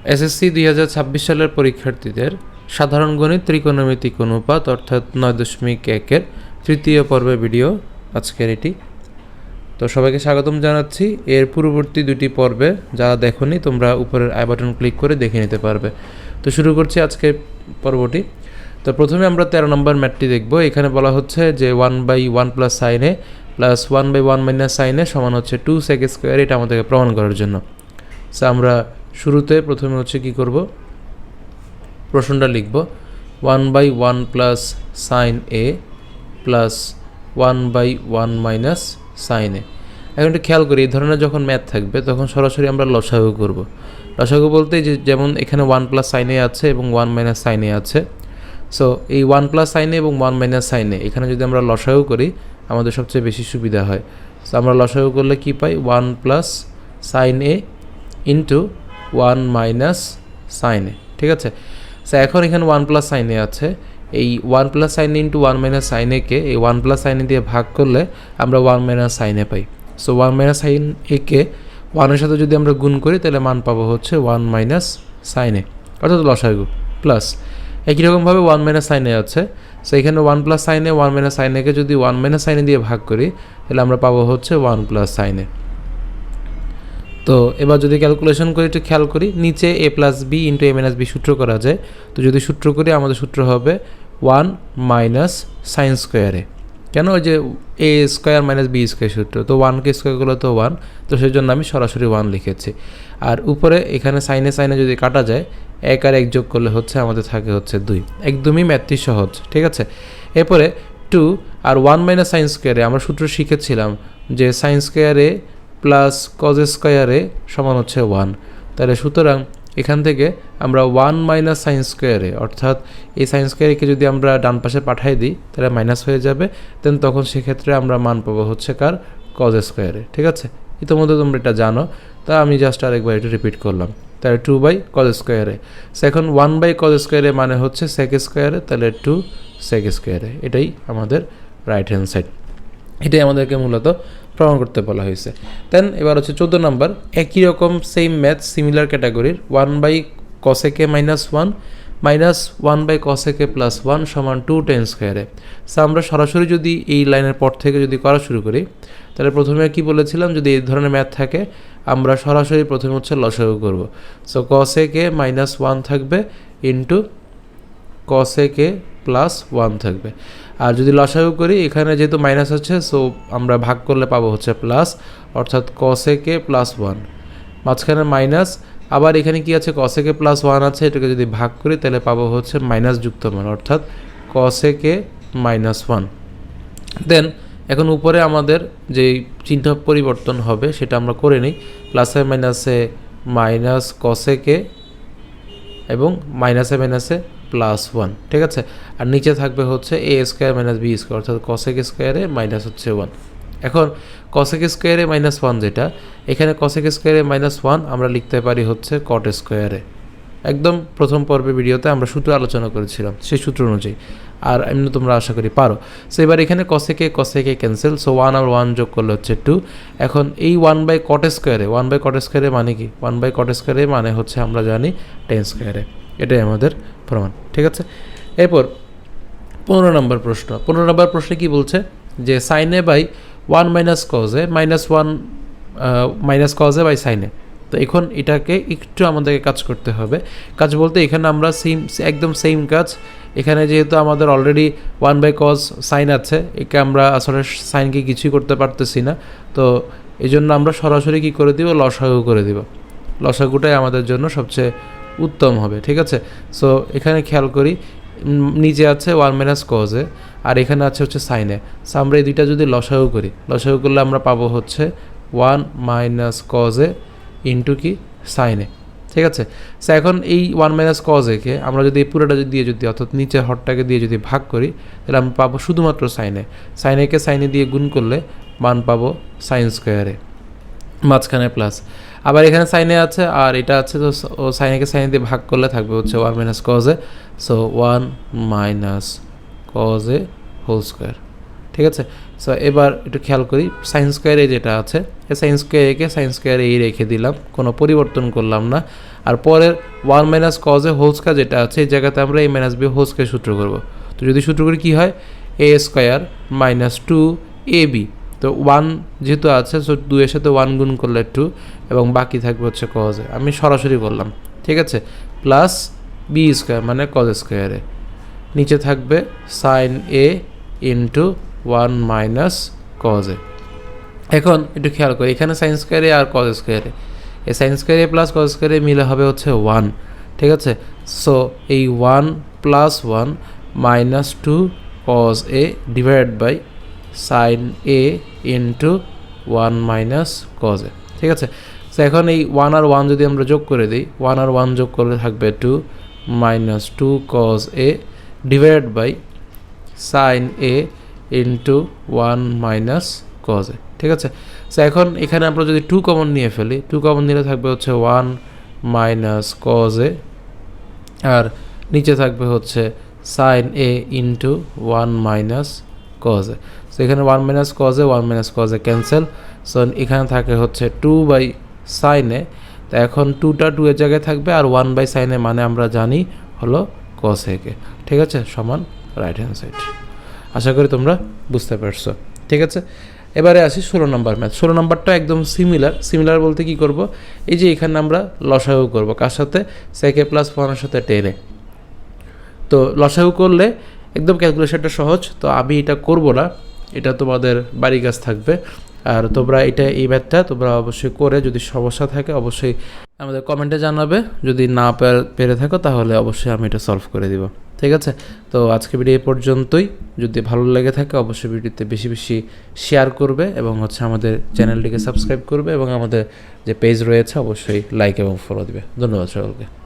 SSC 2026 সালের পরীক্ষার্থীদের সাধারণ গণিত ত্রিকোণমিতিক অনুপাত অর্থাৎ 9.1-এর তৃতীয় পর্বের ভিডিও আজকের এটি। তো সবাইকে স্বাগতম জানাচ্ছি। এর পূর্ববর্তী দুটি পর্বে যারা দেখোনি তোমরা উপরের আই বাটন ক্লিক করে দেখে নিতে পারবে। তো শুরু করছি আজকের পর্বটি। তো প্রথমে আমরা 13 নম্বর ম্যাথটি দেখব। এখানে বলা হচ্ছে যে 1/1 প্লাস সাইন এ প্লাস 1/1 মাইনাস সাইন এ সমান হচ্ছে 2 সেক স্কোয়ার। এটা আমাদেরকে প্রমাণ করার জন্য। সো আমরা শুরুতে প্রথমে হচ্ছে কি করব, প্রশ্নটা লিখব 1/1 প্লাস সাইন এ প্লাস 1/1 মাইনাস সাইন এ। এখন একটু খেয়াল করি, এই ধরনের যখন ম্যাথ থাকবে তখন সরাসরি আমরা লসাগু করব। লসাগু বলতে যে যেমন এখানে 1 প্লাস সাইন এ আছে এবং 1 মাইনাস সাইন এ আছে। সো এই 1 প্লাস সাইন এ এবং 1 মাইনাস সাইন এ এখানে যদি আমরা লসাগু করি আমাদের সবচেয়ে বেশি সুবিধা হয়। সো আমরা লসাগু করলে কি পাই, 1 plus sign A into 1 minus sine এ। ঠিক আছে। সো এখন এখানে 1 প্লাস সাইন এ আছে, এই 1 plus sign A into 1 minus sine একে এই 1 প্লাস সাইন এ দিয়ে ভাগ করলে আমরা 1 মাইনাস সাইন এ পাই। সো 1 মাইনাস সাইন একে 1 এর সাথে যদি আমরা গুণ করি তাহলে মান পাবো হচ্ছে 1 মাইনাস সাইন এ, অর্থাৎ লসাগু প্লাস একই রকমভাবে 1 মাইনাস সাইন এ আছে। সো এখানে 1 প্লাস সাইন এ 1 মাইনাস সাইন একে যদি 1 মাইনাস সাইন এ দিয়ে ভাগ করি তাহলে আমরা পাবো হচ্ছে 1 প্লাস সাইন এ। তো এবার যদি ক্যালকুলেশন করি একটু খেয়াল করি, নিচে এ প্লাস বি ইন্টু এ মাইনাস বি সূত্র করা যায়। তো যদি সূত্র করি আমাদের সূত্র হবে 1 মাইনাস সাইন স্কোয়ারে। কেন, ওই যে এ স্কোয়ার মাইনাস বি স্কোয়ার সূত্র, তো 1কে স্কোয়ার করলে তো 1, তো সেই জন্য আমি সরাসরি 1 লিখেছি। আর উপরে এখানে সাইনে সাইনে যদি কাটা যায় 1 আর 1 যোগ করলে হচ্ছে আমাদের থাকে হচ্ছে 2। একদমই ম্যাথটি সহজ। ঠিক আছে। এরপরে 2 আর 1 মাইনাস সাইন স্কোয়ারে আমরা সূত্র শিখেছিলাম যে সাইন স্কোয়ারে প্লাস কজ স্কোয়ারে সমান হচ্ছে 1। তাহলে সুতরাং এখান থেকে আমরা 1 মাইনাস সাইন স্কোয়ারে, অর্থাৎ এই সাইন স্কোয়ারকে যদি আমরা ডান পাশে পাঠিয়ে দিই তাহলে মাইনাস হয়ে যাবে, দেন তখন সেক্ষেত্রে আমরা মান পাবো হচ্ছে কার, কজ স্কোয়ারে। ঠিক আছে। ইতিমধ্যে তোমরা এটা জানো, তা আমি জাস্ট আরেকবার এটা রিপিট করলাম। তাহলে 2 কজ স্কোয়ারে। সো এখন 1 কজ স্কোয়ারে মানে হচ্ছে সেক স্কোয়ারে, তাহলে 2 সেক স্কোয়ারে। এটাই আমাদের রাইট হ্যান্ড সাইড। এটাই আমাদেরকে মূলত প্রমাণ করতে বলা হয়েছে। দেন এবার হচ্ছে 14 নম্বর, একই রকম সেম ম্যাথ সিমিলার ক্যাটাগরির 1/cosec minus 1 minus 1/cosec plus 1 সমান 2 tan স্কোয়ারে। সো আমরা সরাসরি যদি এই লাইনের পর থেকে যদি করা শুরু করি তাহলে প্রথমে কি বলেছিলাম, যদি এই ধরনের ম্যাথ থাকে আমরা সরাসরি প্রথমে হচ্ছে লসাগু করব। সো cosec মাইনাস 1 থাকবে ইন্টু cosec প্লাস 1 থাকবে। আর যদি লসাগু করি এখানে যেহেতু মাইনাস আছে সো আমরা ভাগ করলে পাবো হচ্ছে প্লাস, অর্থাৎ cosec প্লাস 1, মাঝখানে মাইনাস, আবার এখানে কি আছে cosec প্লাস 1 আছে, এটাকে যদি ভাগ করি তাহলে পাবো হচ্ছে মাইনাস যুক্ত মান, অর্থাৎ cosec মাইনাস 1। দেন এখন উপরে আমাদের যে চিহ্ন পরিবর্তন হবে সেটা আমরা করে নিই, প্লাসে মাইনাসে মাইনাস cosec এবং মাইনাসে মাইনাসে প্লাস 1। ঠিক আছে। আর নিচে থাকবে হচ্ছে এ স্কোয়ার মাইনাস বি স্কোয়ার, অর্থাৎ cosec স্কোয়ারে মাইনাস হচ্ছে 1। এখন cosec স্কোয়ারে মাইনাস 1 যেটা, এখানে cosec স্কোয়ারে মাইনাস 1 আমরা লিখতে পারি হচ্ছে cot স্কোয়ারে। একদম প্রথম পর্বের ভিডিওতে আমরা সূত্র আলোচনা করেছিলাম, সেই সূত্র অনুযায়ী। আর এমনি তোমরা আশা করি পারো। সো এবার এখানে cosec ক্যান্সেল, সো 1 আর 1 যোগ করলে হচ্ছে 2। এখন এই 1/cot স্কোয়ারে, 1/cot স্কোয়ারে মানে কি, 1/cot স্কোয়ারে মানে হচ্ছে আমরা জানি tan স্কোয়ারে। এটাই আমাদের প্রমাণ। ঠিক আছে। এরপর 15 নম্বর প্রশ্ন। 15 নম্বর প্রশ্নে কি বলছে যে sine A by 1 minus cos A minus 1 minus cos A by sine A. তো এখন এটাকে একটু আমাদেরকে কাজ করতে হবে। কাজ বলতে এখানে আমরা একদম সেম কাজ। এখানে যেহেতু আমাদের অলরেডি 1/cos সাইন আছে, একে আমরা আসলে সাইনকে কিছুই করতে পারতেছি না, তো এই জন্য আমরা সরাসরি কী করে দিব, লসাগু করে দিব। লসাগুটাই আমাদের জন্য সবচেয়ে উত্তম হবে। ঠিক আছে। সো এখানে খেয়াল করি, নিচে আছে 1 মাইনাস কজে আর এখানে আছে হচ্ছে সাইনে। সো আমরা এই দুইটা যদি লসাগু করি, লসাগু করলে আমরা পাবো হচ্ছে 1 মাইনাস কজে ইন্টু কি সাইনে। ঠিক আছে। সো এখন এই 1 মাইনাস কজেকে আমরা যদি এই পুরোটা দিয়ে যদি, অর্থাৎ নিচের হরটাকে দিয়ে যদি ভাগ করি তাহলে আমরা পাবো শুধুমাত্র সাইনে। সাইনেকে সাইনে দিয়ে গুণ করলে মান পাবো সাইন স্কোয়ারে, মাঝখানে প্লাস। আবার এখানে সাইনে আছে আর এটা আছে, তো ও সাইনেকে সাইনে দিয়ে ভাগ করলে থাকবে হচ্ছে 1 minus কজে। So 1 minus কজে whole square. ঠিক আছে। সো এবার একটু খেয়াল করি, সাইন স্কোয়ারে যেটা আছে এই সাইন স্কোয়ারকে সাইন স্কোয়ারে এই রেখে দিলাম, কোনো পরিবর্তন করলাম না। আর পরের 1 minus cos A whole square যেটা আছে এই জায়গাতে আমরা a minus b whole square সূত্র করব। তো যদি সূত্র করি কী হয়, a স্কয়ার মাইনাস 2ab, তো 1 যেহেতু আছে সো 2 এর সাথে 1 গুণ করলে 2 এবং বাকি থাকবে হচ্ছে কজ এ, আমি সরাসরি করলাম, ঠিক আছে, প্লাস b স্কয়ার মানে কজ স্কয়ারে, নিচে থাকবে sine A into 1 minus cos A. এখন একটু খেয়াল করি, এখানে সাইন স্কয়ারে আর কজ স্কয়ারে, এই সাইন স্কয়ারে প্লাস কজ স্কয়ারে মিলে হবে হচ্ছে 1, ঠিক আছে। সো এই 1 plus 1 minus 2 cos A divide by sine A into 1 minus cos A, ঠিক আছে। সো এখন এই 1 আর 1 যদি আমরা যোগ করে দিই, 1 আর 1 যোগ করলে থাকবে 2 minus 2 cos A divide by sine A into 1 minus cos A, ঠিক আছে। সো এখন এখানে আমরা যদি 2 কমন নিয়ে ফেলি, 2 কমন নিলে থাকবে হচ্ছে 1 মাইনাস কজ এ, আর নিচে থাকবে হচ্ছে sine A into 1 minus cos A. So এখানে 1 minus cos A 1 minus cos A cancel, so এখানে থাকে হচ্ছে 2 বাই সাইন এ। তো এখন 2টা 2 এর জায়গায় থাকবে, আর 1 বাই সাইন এ মানে আমরা জানি হলো কস এ কে, ঠিক আছে, সমান রাইট হ্যান্ড সাইড। আশা করি তোমরা বুঝতে পারছো, ঠিক আছে। এবারে আসি 16 নম্বর ম্যাথ। 16 নম্বরটা একদম সিমিলার বলতে কি করব, এই যে এখানে আমরা লসাগু করব কার সাথে, সেকে প্লাস 1 এর সাথে 10 এ। তো লসাগু করলে একদম ক্যালকুলেশনটা সহজ, তো আমি এটা করব না, এটা তোমাদের বাড়ি কাজ থাকবে। আর তোমরা এই ম্যাথটা তোমরা অবশ্যই করে, যদি সমস্যা থাকে অবশ্যই আমাদের কমেন্টে জানাবে, যদি না পেরে থাকো তাহলে অবশ্যই আমি এটা সলভ করে দিব, ঠিক আছে। তো আজকে ভিডিও এই পর্যন্তই। যদি ভালো লেগে থাকে অবশ্যই ভিডিওতে বেশি বেশি শেয়ার করবে এবং হচ্ছে আমাদের চ্যানেলটিকে সাবস্ক্রাইব করবে এবং আমাদের যে পেজ রয়েছে অবশ্যই লাইক এবং ফলো দিবে। ধন্যবাদ সকলকে।